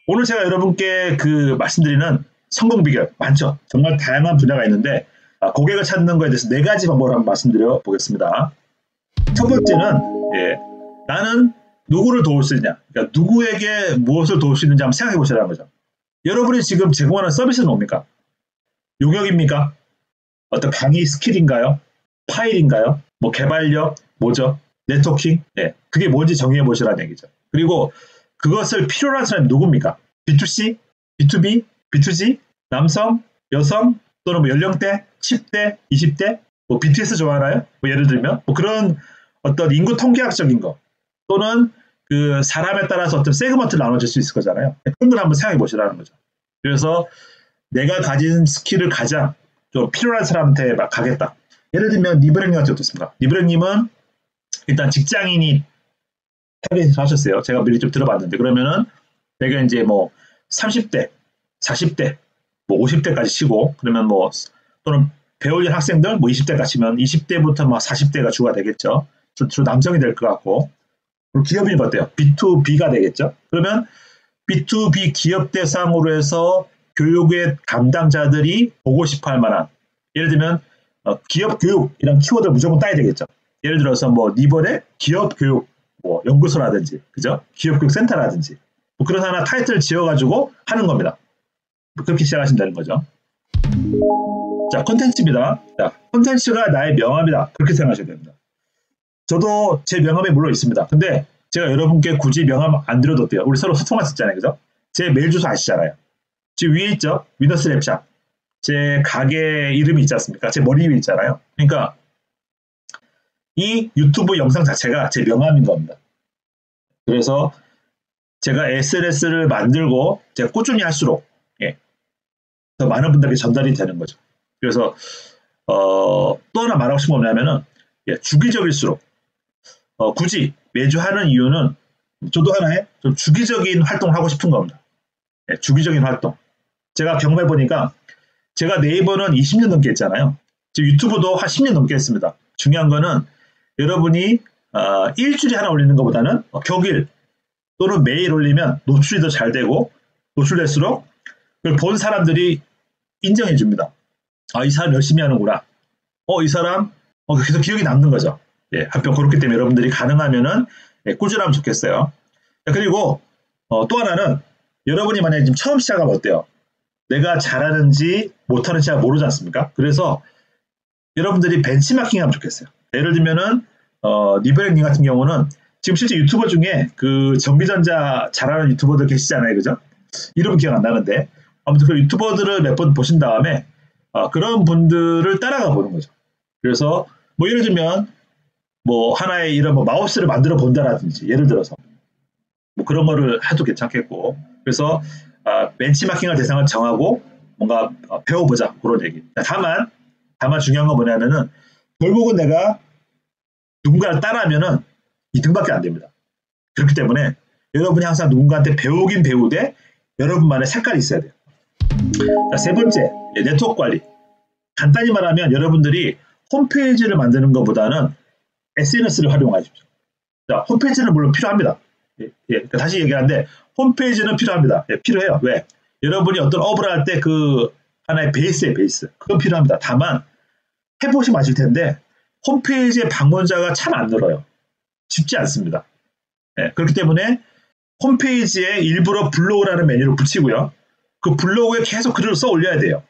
오늘 제가 여러분께 말씀드리는 성공 비결 많죠. 정말 다양한 분야가 있는데 고객을 찾는 것에 대해서 4가지 방법을 한번 말씀드려 보겠습니다. 첫 번째는 나는 누구를 도울 수 있냐, 그러니까 누구에게 무엇을 도울 수 있는지 한번 생각해 보시라는 거죠. 여러분이 지금 제공하는 서비스는 뭡니까? 용역입니까? 어떤 강의 스킬인가요? 파일인가요? 뭐 개발력? 뭐죠? 네트워킹? 그게 뭔지 정의해 보시라는 얘기죠. 그리고 그것을 필요로 하는 사람이 누굽니까? B2C? B2B? B2G? 남성? 여성? 또는 뭐 연령대? 10대? 20대? 뭐 BTS 좋아하나요? 뭐 예를 들면 뭐 그런 어떤 인구 통계학적인 거 또는 그 사람에 따라서 어떤 세그먼트를 나눠질 수 있을 거잖아요. 그런 걸 한번 생각해 보시라는 거죠. 그래서 내가 가진 스킬을 가장 좀 필요한 사람한테 막 가겠다. 예를 들면 니브랭님 같은 어떻습니까? 니브랭님은 일단 직장인이 타겟을 하셨어요. 제가 미리 좀 들어봤는데 그러면은 내가 이제 뭐 30대, 40대, 뭐 50대까지 치고 그러면 뭐 또는 배울린 학생들 뭐 20대까지 치면 20대부터 막 40대가 주가 되겠죠. 주로 남성이 될 것 같고 그리고 기업인이 어때요? B2B가 되겠죠. 그러면 B2B 기업 대상으로 해서 교육의 담당자들이 보고 싶어 할 만한 예를 들면 기업 교육이란 키워드를 무조건 따야 되겠죠. 예를 들어서 뭐 니번의 기업 교육 뭐 연구소라든지 그죠? 기업 교육 센터라든지 뭐 그런 하나 타이틀을 지어가지고 하는 겁니다. 그렇게 시작하신다는 거죠. 자, 콘텐츠입니다. 자, 콘텐츠가 나의 명함이다. 그렇게 생각하셔야 됩니다. 저도 제 명함이 물론 있습니다. 근데 제가 여러분께 굳이 명함 안 드려도 돼요. 우리 서로 소통했었잖아요. 그죠? 제 메일 주소 아시잖아요. 지금 위에 있죠? 위너스 랩샵. 제 가게 이름이 있지 않습니까? 제 머리 위에 있잖아요. 그러니까 이 유튜브 영상 자체가 제 명함인 겁니다. 그래서 제가 SNS를 만들고 제가 꾸준히 할수록 더 많은 분들에게 전달이 되는 거죠. 그래서 또 하나 말하고 싶은 건 뭐냐면은 주기적일수록 굳이 매주 하는 이유는 저도 하나의 좀 주기적인 활동을 하고 싶은 겁니다. 주기적인 활동. 제가 경험해 보니까 제가 네이버는 20년 넘게 했잖아요. 지금 유튜브도 한 10년 넘게 했습니다. 중요한 거는 여러분이 일주일에 하나 올리는 것보다는 격일 또는 매일 올리면 노출이 더 잘 되고 노출될수록 그걸 본 사람들이 인정해 줍니다. 이 사람 열심히 하는구나. 이 사람 계속 기억이 남는 거죠. 한편 그렇기 때문에 여러분들이 가능하면은 꾸준하면 좋겠어요. 그리고 또 하나는 여러분이 만약에 지금 처음 시작하면 어때요? 내가 잘하는지 못하는지 잘 모르지 않습니까? 그래서 여러분들이 벤치마킹하면 좋겠어요. 예를 들면은 니브랭님 같은 경우는 지금 실제 유튜버 중에 그 전기전자 잘하는 유튜버들 계시잖아요, 그죠? 이름은 기억 안 나는데 아무튼 그 유튜버들을 몇 번 보신 다음에 그런 분들을 따라가 보는 거죠. 그래서 뭐 예를 들면 뭐 하나의 이런 뭐 마우스를 만들어 본다라든지 예를 들어서 뭐 그런 거를 해도 괜찮겠고 그래서 벤치마킹할 대상을 정하고 뭔가 배워보자 그런 얘기. 다만 중요한 건 뭐냐면은 결국은 내가 누군가를 따라하면은 2등밖에 안 됩니다. 그렇기 때문에 여러분이 항상 누군가한테 배우긴 배우되 여러분만의 색깔이 있어야 돼요. 자, 세 번째, 네트워크 관리. 간단히 말하면 여러분들이 홈페이지를 만드는 것보다는 SNS를 활용하십시오. 자, 홈페이지는 물론 필요합니다. 다시 얘기하는데 홈페이지는 필요합니다. 필요해요. 왜? 여러분이 어떤 업을 할 때 그 하나의 베이스예요, 베이스. 그건 필요합니다. 다만 해보시면 아실 텐데 홈페이지의 방문자가 참 안 늘어요. 쉽지 않습니다. 그렇기 때문에 홈페이지에 일부러 블로그라는 메뉴를 붙이고요. 그 블로그에 계속 글을 써 올려야 돼요.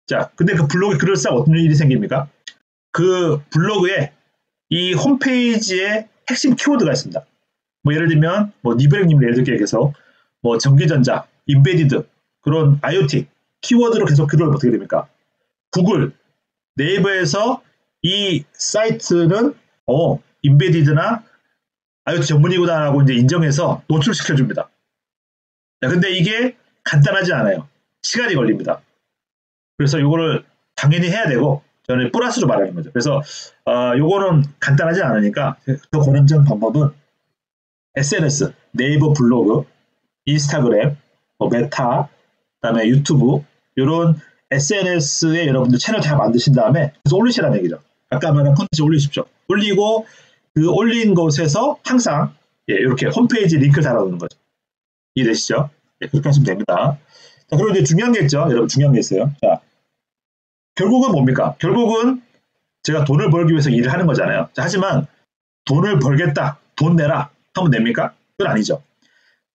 자, 근데 그 블로그에 글을 써 어떤 일이 생깁니까? 그 블로그에 이 홈페이지에 핵심 키워드가 있습니다. 뭐 예를 들면 뭐 니브랭님을 예를 들게 해서 뭐 전기전자, 인베디드 그런 IoT 키워드로 계속 글을 어떻게 됩니까? 구글, 네이버에서 이 사이트는 인베디드나 IoT 전문이구나라고 이제 인정해서 노출시켜 줍니다. 근데 이게 간단하지 않아요. 시간이 걸립니다. 그래서 이거를 당연히 해야 되고 저는 플러스로 말하는 거죠. 그래서 요거는 간단하지 않으니까 더 권한적인 방법은 SNS, 네이버 블로그, 인스타그램, 뭐 메타, 그다음에 유튜브 이런 SNS에 여러분들 채널 다 만드신 다음에 그래서 올리시라는 얘기죠. 아까 말한 콘텐츠 올리십시오. 올리고 그 올린 곳에서 항상 이렇게 홈페이지 링크를 달아놓는 거죠. 이해되시죠? 예, 그렇게 하시면 됩니다. 자, 그리고 이제 중요한 게 있죠. 여러분, 중요한 게 있어요. 자, 결국은 뭡니까? 결국은 제가 돈을 벌기 위해서 일을 하는 거잖아요. 자, 하지만 돈을 벌겠다, 돈 내라 하면 됩니까? 그건 아니죠.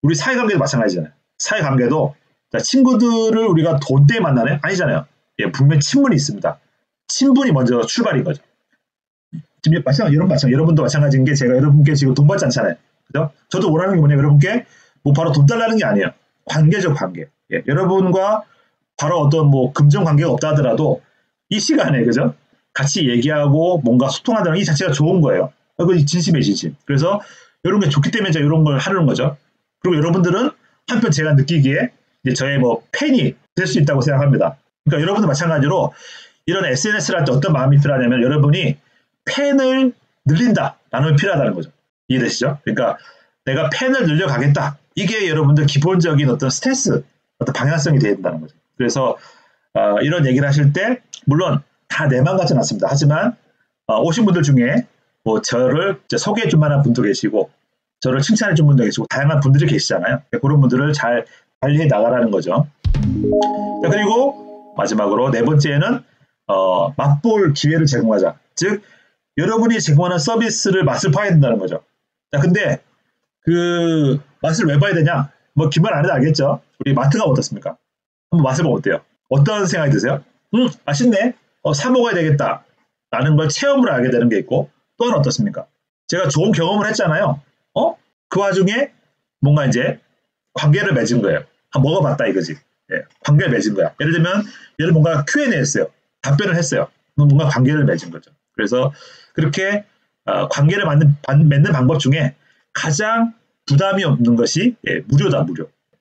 우리 사회관계도 마찬가지잖아요. 사회관계도 자, 친구들을 우리가 돈 때문에 만나나요? 아니잖아요. 예, 분명히 친분이 있습니다. 친분이 먼저 출발인 거죠. 지금 여러분도 마찬가지인 게 제가 여러분께 지금 돈 받지 않잖아요. 그죠? 저도 원하는 게 뭐냐면 여러분께 뭐 바로 돈 달라는 게 아니에요. 관계적 관계. 예, 여러분과 바로 어떤 뭐 금전 관계가 없다 하더라도 이 시간에 그죠? 같이 얘기하고 뭔가 소통한다는 이 자체가 좋은 거예요. 그거 진심이에요, 진심. 그래서 이런 게 좋기 때문에 제가 이런 걸 하려는 거죠. 그리고 여러분들은 한편 제가 느끼기에 이제 저의 뭐 팬이 될 수 있다고 생각합니다. 그러니까 여러분도 마찬가지로 이런 SNS를 할 때 어떤 마음이 필요하냐면 여러분이 팬을 늘린다라는 게 필요하다는 거죠. 이해되시죠? 그러니까 내가 팬을 늘려가겠다. 이게 여러분들 기본적인 어떤 스탠스, 어떤 방향성이 되어야 된다는 거죠. 그래서 이런 얘기를 하실 때 물론 다 내 맘 같지는 않습니다. 하지만 오신 분들 중에 뭐 저를 소개해 줄 만한 분도 계시고 저를 칭찬해 준 분도 계시고 다양한 분들이 계시잖아요. 그런 분들을 잘 관리해 나가라는 거죠. 자, 그리고 마지막으로 네 번째는 맛볼 기회를 제공하자. 즉 여러분이 제공하는 서비스를 맛을 봐야 된다는 거죠. 자, 근데 그 맛을 왜 봐야 되냐? 뭐 긴 말 안 해도 알겠죠? 우리 마트가 어떻습니까? 한번 맛을 보면 어때요? 어떤 생각이 드세요? 맛있네. 사 먹어야 되겠다. 라는 걸 체험을 하게 되는 게 있고 또 하나 어떻습니까? 제가 좋은 경험을 했잖아요. 그 와중에 뭔가 이제 관계를 맺은 거예요. 먹어봤다 이거지. 예, 관계를 맺은 거야. 예를 들면 뭔가 Q&A 했어요. 답변을 했어요. 뭔가 관계를 맺은 거죠. 그래서 그렇게 관계를 맺는 방법 중에 가장 부담이 없는 것이 무료다.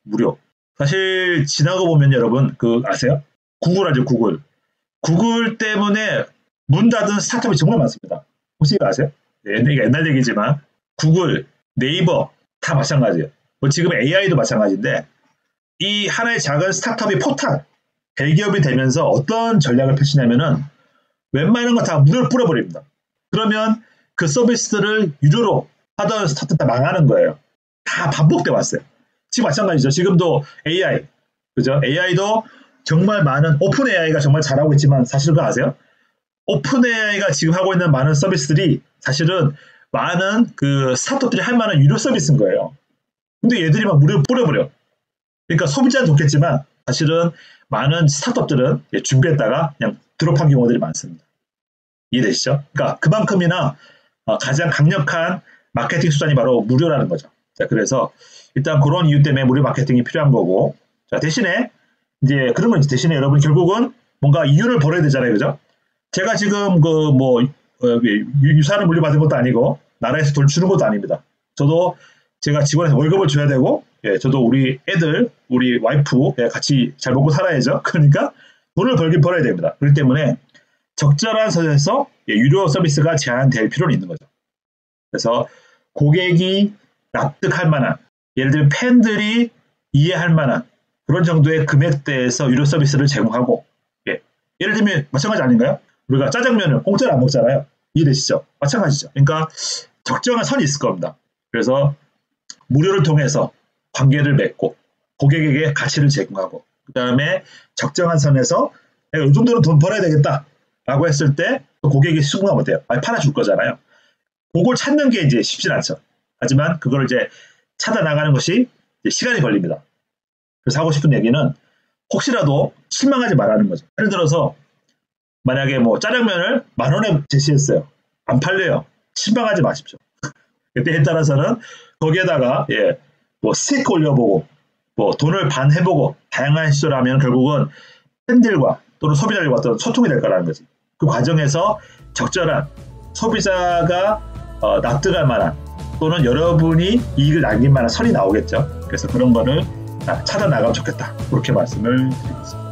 무료. 사실 지나고 보면 여러분 아세요? 구글 아죠, 구글. 구글 때문에 문 닫은 스타트업이 정말 많습니다. 혹시 이거 아세요? 옛날 얘기지만 구글, 네이버 다 마찬가지예요. 뭐 지금 AI도 마찬가지인데 이 하나의 작은 스타트업이 포탈, 대기업이 되면서 어떤 전략을 펼치냐면은 웬만한 거 다 무료로 뿌려버립니다. 그러면 그 서비스들을 유료로 하던 스타트업 다 망하는 거예요. 다 반복돼 왔어요. 지금 마찬가지죠. 지금도 AI, 그죠? AI도 정말 많은 오픈 AI가 정말 잘하고 있지만 사실 그거 아세요? 오픈 AI가 지금 하고 있는 많은 서비스들이 사실은 많은 그 스타트업들이 할 만한 유료 서비스인 거예요. 근데 얘들이 막 무료로 뿌려버려. 그러니까 소비자는 좋겠지만 사실은 많은 스타트업들은 준비했다가 그냥 드롭한 경우들이 많습니다. 이해되시죠? 그러니까 그만큼이나 가장 강력한 마케팅 수단이 바로 무료라는 거죠. 자, 그래서 일단 그런 이유 때문에 무료 마케팅이 필요한 거고, 자, 대신에 이제 그런 건 대신에 여러분 결국은 뭔가 이윤을 벌어야 되잖아요, 그죠? 제가 지금 유산을 물려받은 것도 아니고 나라에서 돈 주는 것도 아닙니다. 저도 제가 직원에서 월급을 줘야 되고, 저도 우리 애들, 우리 와이프 같이 잘 먹고 살아야죠. 그러니까 돈을 벌어야 됩니다. 그렇기 때문에 적절한 선에서 유료 서비스가 제한될 필요는 있는 거죠. 그래서 고객이 납득할 만한, 예를 들면 팬들이 이해할 만한 그런 정도의 금액대에서 유료 서비스를 제공하고, 예를 들면 마찬가지 아닌가요? 우리가 짜장면을 공짜로 안 먹잖아요. 이해되시죠? 마찬가지죠. 그러니까 적정한 선이 있을 겁니다. 그래서 무료를 통해서 관계를 맺고 고객에게 가치를 제공하고 그 다음에 적정한 선에서 내가 이 정도는 돈 벌어야 되겠다 라고 했을 때 고객이 수긍하면 어때요? 팔아줄 거잖아요. 그걸 찾는 게 이제 쉽진 않죠. 하지만 그걸 이제 찾아 나가는 것이 이제 시간이 걸립니다. 그래서 하고 싶은 얘기는 혹시라도 실망하지 말라는 거죠. 예를 들어서 만약에 뭐 짜장면을 10,000원에 제시했어요. 안 팔려요. 실망하지 마십시오. 때에 따라서는 거기에다가 뭐 스테이크 올려보고 뭐 돈을 반 해보고 다양한 시도를 하면 결국은 팬들과 또는 소비자들과 어떤 소통이 될 거라는 거지. 그 과정에서 적절한 소비자가 납득할 만한 또는 여러분이 이익을 남길 만한 선이 나오겠죠. 그래서 그런 거를 찾아 나가면 좋겠다. 그렇게 말씀을 드리겠습니다.